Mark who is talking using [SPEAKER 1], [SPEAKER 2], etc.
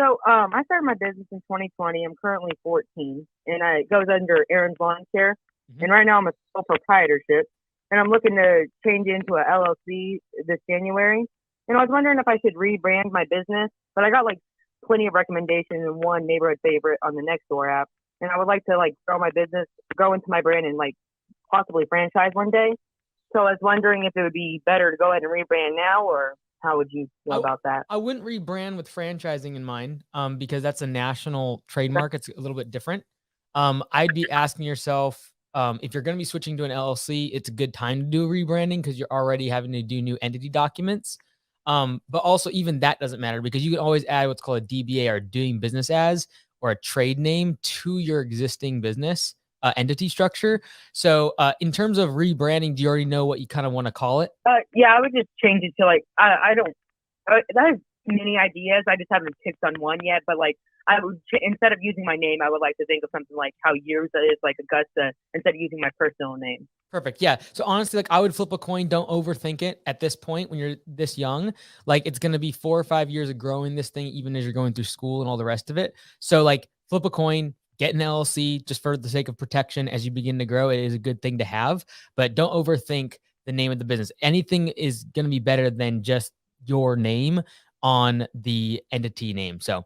[SPEAKER 1] I started my business in 2020. I'm currently 14, and it goes under Aaron's Lawn Care.
[SPEAKER 2] Hmm.
[SPEAKER 1] And right now, I'm a sole proprietorship, and I'm looking to change into a LLC this January. And I was wondering if I should rebrand my business, but I got like plenty of recommendations and one neighborhood favorite on the Nextdoor app. And I would like to like grow my business, grow into my brand, and like possibly franchise one day. So I was wondering if it would be better to go ahead and rebrand now, or how would you feel
[SPEAKER 2] I
[SPEAKER 1] about that?
[SPEAKER 2] I wouldn't rebrand with franchising in mind, because that's a national trademark. It's a little bit different. I'd be asking yourself, if you're going to be switching to an LLC, it's a good time to do rebranding because you're already having to do new entity documents. But also even that doesn't matter because you can always add what's called a DBA or doing business as or a trade name to your existing business entity structure. So, in terms of rebranding, do you already know what you kind of want to call it?
[SPEAKER 1] Yeah, I would just change it to like I don't. I have many ideas. I just haven't picked on one yet. But like I would instead of using my name, I would like to think of something like how yours is like Augusta instead of using my personal name.
[SPEAKER 2] Perfect. Yeah. So honestly, like I would flip a coin. Don't overthink it at this point when you're this young. Like it's going to be 4 or 5 years of growing this thing, even as you're going through school and all the rest of it. So like flip a coin, get an LLC just for the sake of protection as you begin to grow. It is a good thing to have, but don't overthink the name of the business. Anything is going to be better than just your name on the entity name. So